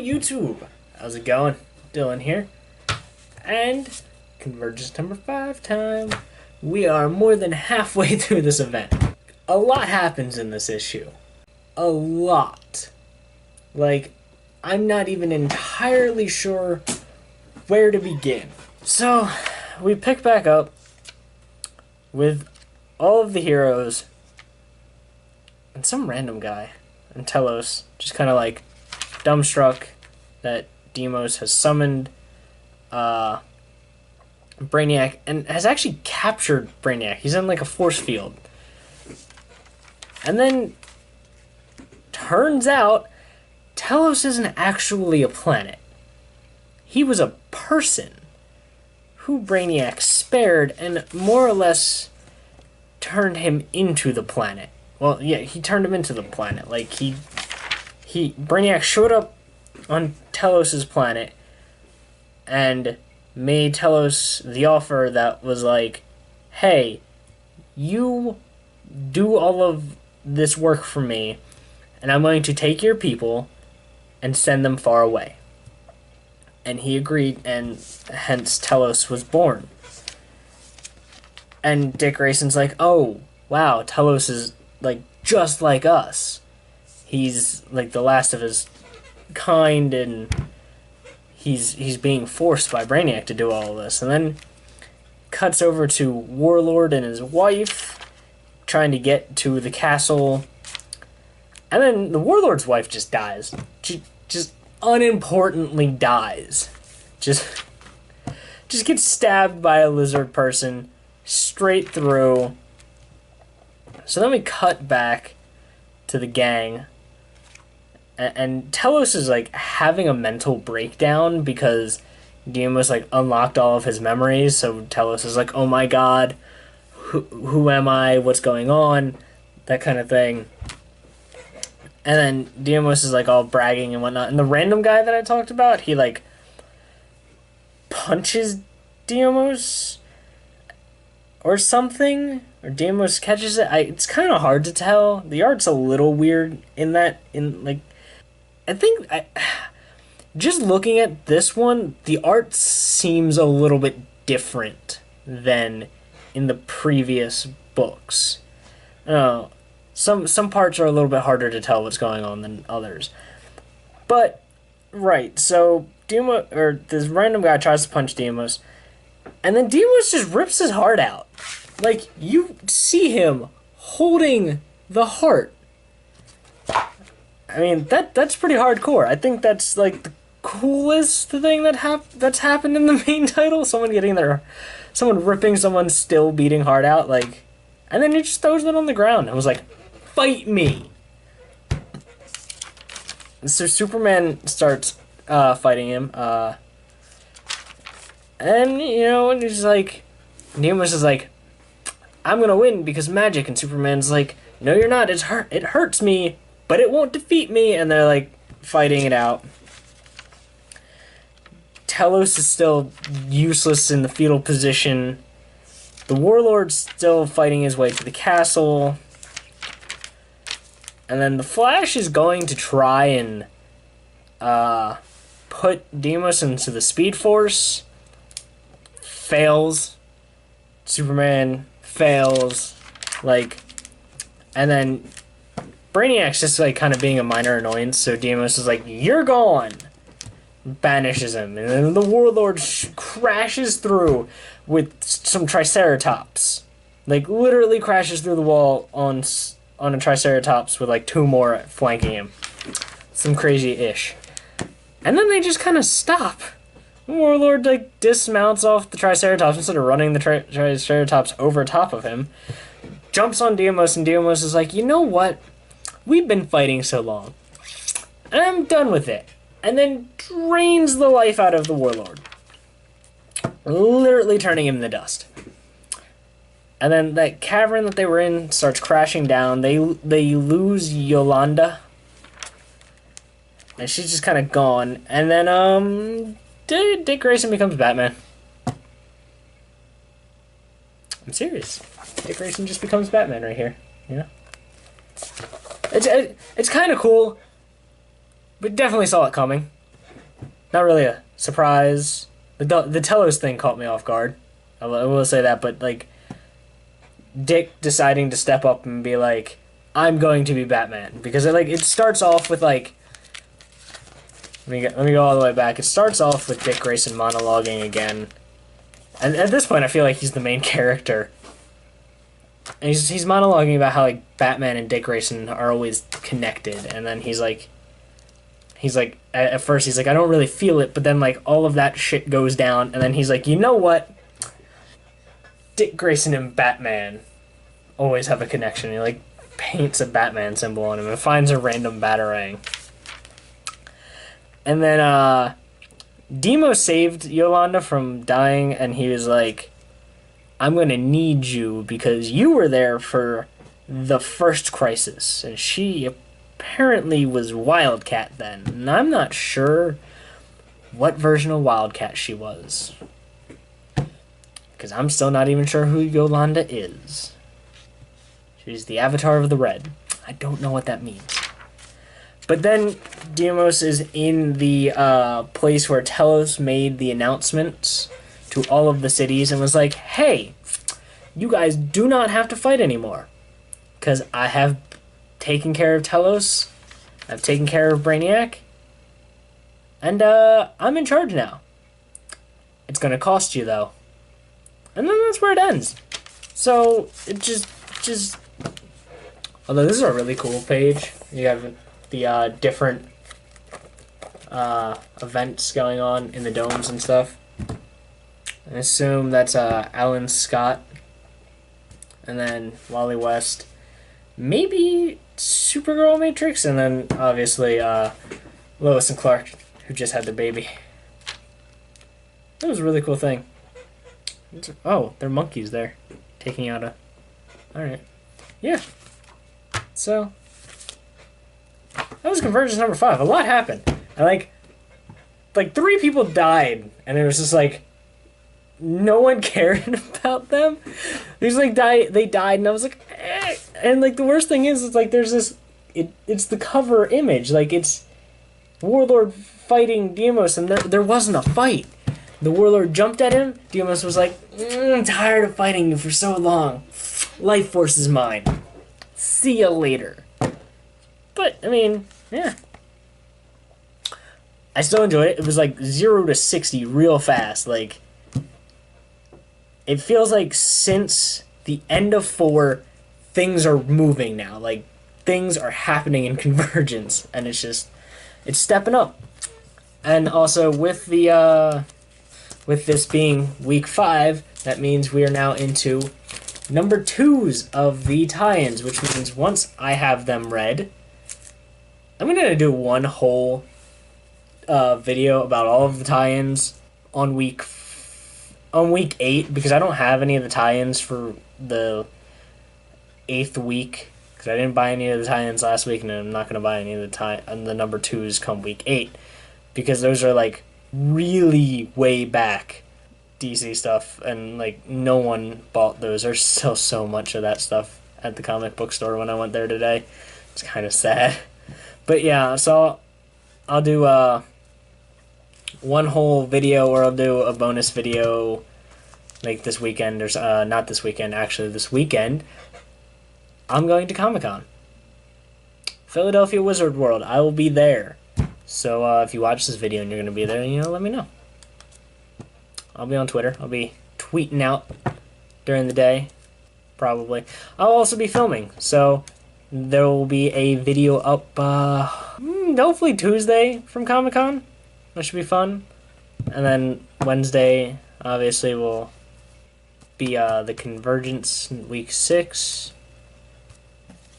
YouTube? How's it going? Dylan here. And Convergence number 5 time. We are more than halfway through this event. A lot happens in this issue. A lot. Like, I'm not even entirely sure where to begin. So, we pick back up with all of the heroes and some random guy and Telos just kind of like dumbstruck that Deimos has summoned Brainiac and has actually captured Brainiac. He's in like a force field. And then turns out Telos isn't actually a planet. He was a person who Brainiac spared and more or less turned him into the planet. Well, yeah, he turned him into the planet. Like, Brainiac showed up on Telos' planet and made Telos the offer that was like, hey, you do all of this work for me, and I'm going to take your people and send them far away. And he agreed, and hence Telos was born. And Dick Grayson's like, oh, wow, Telos is, like, just like us. He's, like, the last of his kind, and he's being forced by Brainiac to do all of this. And then cuts over to Warlord and his wife trying to get to the castle. And then the Warlord's wife just dies. She just unimportantly dies. Just gets stabbed by a lizard person straight through. So then we cut back to the gang. And Telos is like having a mental breakdown because Deimos like unlocked all of his memories. So Telos is like, oh my god, who am I? What's going on? That kind of thing. And then Deimos is like all bragging and whatnot. And the random guy that I talked about, he like punches Deimos or something. Or Deimos catches it. It's kind of hard to tell. The art's a little weird in that. I think just looking at this one, the art seems a little bit different than in the previous books. I don't know. Some parts are a little bit harder to tell what's going on than others. But, right, so Deimos, or this random guy tries to punch Deimos, and then Deimos just rips his heart out. Like, you see him holding the heart. I mean, that's pretty hardcore. I think that's, like, the coolest thing that's happened in the main title. Someone ripping someone's still beating heart out, like, and then he just throws it on the ground. I was like, fight me! So Superman starts fighting him, and, you know, and he's like, Deimos is like, I'm gonna win because magic, and Superman's like, no you're not, it hurts me, but it won't defeat me, and they're like, fighting it out. Telos is still useless in the fetal position. The Warlord's still fighting his way to the castle. And then the Flash is going to try and put Deimos into the Speed Force. Fails. Superman fails. Like, and then Brainiac's just like kind of being a minor annoyance, so Deimos is like, you're gone! Banishes him. And then the Warlord crashes through with some Triceratops. Like, literally crashes through the wall on a Triceratops with like 2 more flanking him. Some crazy-ish. And then they just kind of stop. The Warlord like dismounts off the Triceratops instead of running the Triceratops over top of him. Jumps on Deimos, and Deimos is like, you know what? We've been fighting so long. And I'm done with it. And then drains the life out of the Warlord. Literally turning him to dust. And then that cavern that they were in starts crashing down. They lose Yolanda. And she's just kind of gone. And then, Dick Grayson becomes Batman. I'm serious. Dick Grayson just becomes Batman right here. You know? It's kind of cool. But definitely saw it coming. not really a surprise. The Telos thing caught me off guard. I will say that, but like Dick deciding to step up and be like, "I'm going to be Batman," because it starts off with like, let me go all the way back. It starts off with Dick Grayson monologuing again, and at this point, I feel like he's the main character. And he's monologuing about how like Batman and Dick Grayson are always connected, and then he's like at first he's like, I don't really feel it, but then like all of that shit goes down, and then he's like, you know what? Dick Grayson and Batman always have a connection. He like paints a Batman symbol on him and finds a random Batarang. And then Demo saved Yolanda from dying, and he was like, I'm going to need you because you were there for the first crisis. And she apparently was Wildcat then. And I'm not sure what version of Wildcat she was. Because I'm still not even sure who Yolanda is. She's the avatar of the red. I don't know what that means. But then Demos is in the place where Telos made the announcements to all of the cities and was like, hey, you guys do not have to fight anymore. Because I have taken care of Telos. I've taken care of Brainiac. And I'm in charge now. It's going to cost you, though. And then that's where it ends. So, it just... Although this is a really cool page. You have the different events going on in the domes and stuff. I assume that's Alan Scott, and then Wally West, maybe Supergirl Matrix, and then obviously Lois and Clark, who just had their baby. That was a really cool thing. Oh, they're monkeys there, taking out a... Alright. Yeah. So, that was Convergence number 5. A lot happened. And like 3 people died, and it was just like, no one cared about them. They died, and I was like, eh. And like the worst thing is, it's like there's this, it's the cover image, like it's Warlord fighting Demos, and there wasn't a fight. The Warlord jumped at him. Demos was like, I'm tired of fighting you for so long. Life Force is mine. See ya later. But I mean, yeah. I still enjoyed it. It was like 0 to 60 real fast, like. It feels like since the end of 4, things are moving now. Like, things are happening in Convergence, and it's stepping up. And also, with this being week 5, that means we are now into number 2s of the tie-ins, which means once I have them read, I'm going to do one whole video about all of the tie-ins on week 8, because I don't have any of the tie-ins for the 8th week, because I didn't buy any of the tie-ins last week, and I'm not going to buy any of the number 2s come week 8, because those are like really way back DC stuff, and like no one bought those. There's still so much of that stuff at the comic book store when I went there today. It's kind of sad. But yeah, so I'll do one whole video, or I'll do a bonus video like this weekend, or not this weekend, actually this weekend. I'm going to Comic-Con. Philadelphia Wizard World. I will be there. So if you watch this video and you're going to be there, let me know. I'll be on Twitter. I'll be tweeting out during the day, probably. I'll also be filming, so there will be a video up hopefully Tuesday from Comic-Con. That should be fun. And then Wednesday, obviously, will be the Convergence week 6.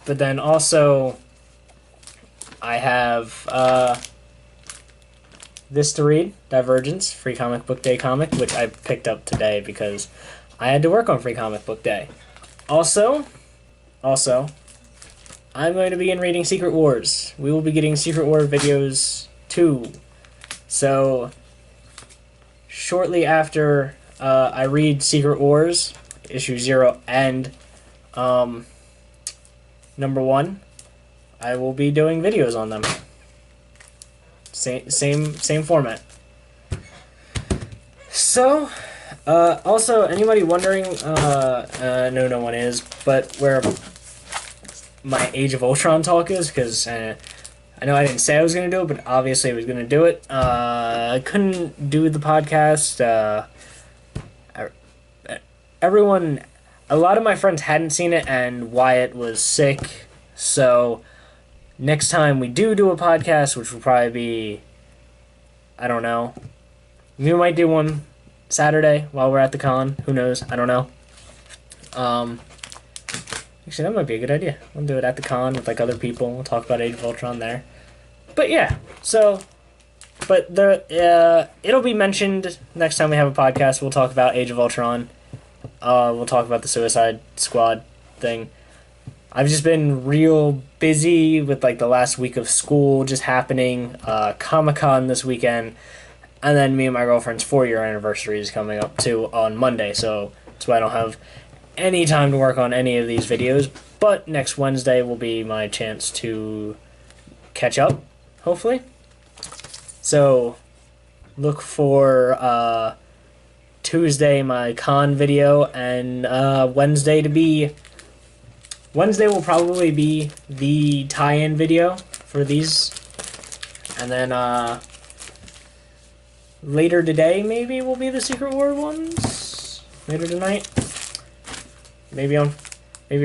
But then also, I have this to read, Divergence, Free Comic Book Day comic, which I picked up today because I had to work on Free Comic Book Day. Also, I'm going to begin reading Secret Wars. We will be getting Secret War videos too. So, shortly after I read Secret Wars, issue 0 and number 1, I will be doing videos on them. Same format. So, also, anybody wondering, no, no one is, but where my Age of Ultron talk is, because I know I didn't say I was going to do it, but obviously I was going to do it. I couldn't do the podcast. Everyone, a lot of my friends hadn't seen it, and Wyatt was sick, so next time we do a podcast, which will probably be, I don't know, we might do one Saturday while we're at the con. Who knows? I don't know. Actually, that might be a good idea. We'll do it at the con with like other people. We'll talk about Age of Ultron there. But yeah, so, but it'll be mentioned next time we have a podcast. We'll talk about Age of Ultron. We'll talk about the Suicide Squad thing. I've just been real busy with like the last week of school just happening. Comic-Con this weekend. And then me and my girlfriend's 4-year anniversary is coming up too on Monday. So that's why I don't have any time to work on any of these videos. But next Wednesday will be my chance to catch up, hopefully. So look for Tuesday my con video, and Wednesday will probably be the tie-in video for these, and then later today maybe will be the Secret War ones. Later tonight, maybe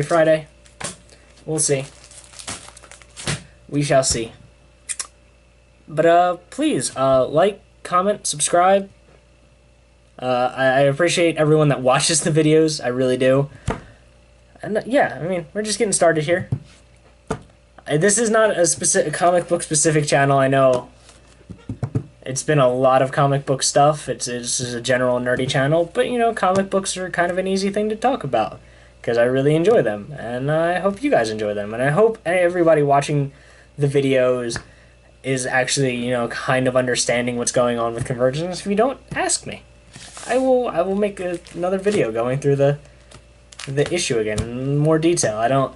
Friday. We'll see. We shall see. But please like, comment, subscribe. I appreciate everyone that watches the videos. I really do. And yeah, I mean, we're just getting started here. This is not a specific comic book specific channel. I know it's been a lot of comic book stuff. It's a general nerdy channel, but you know, comic books are kind of an easy thing to talk about because I really enjoy them, and I hope you guys enjoy them, and I hope everybody watching the videos is actually, you know, kind of understanding what's going on with Convergence. If you don't, ask me. I will make another video going through the issue again in more detail.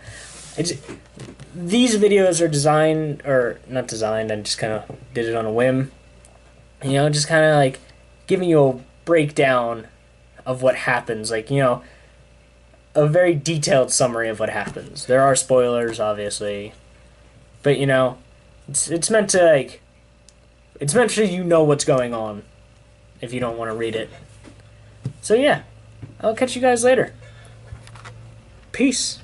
These videos are designed, or not designed, I just kind of did it on a whim. You know, just kind of like giving you a breakdown of what happens, like, you know, a very detailed summary of what happens. There are spoilers, obviously, but you know, it's meant to like, it's meant so you know what's going on if you don't want to read it. So yeah, I'll catch you guys later. Peace.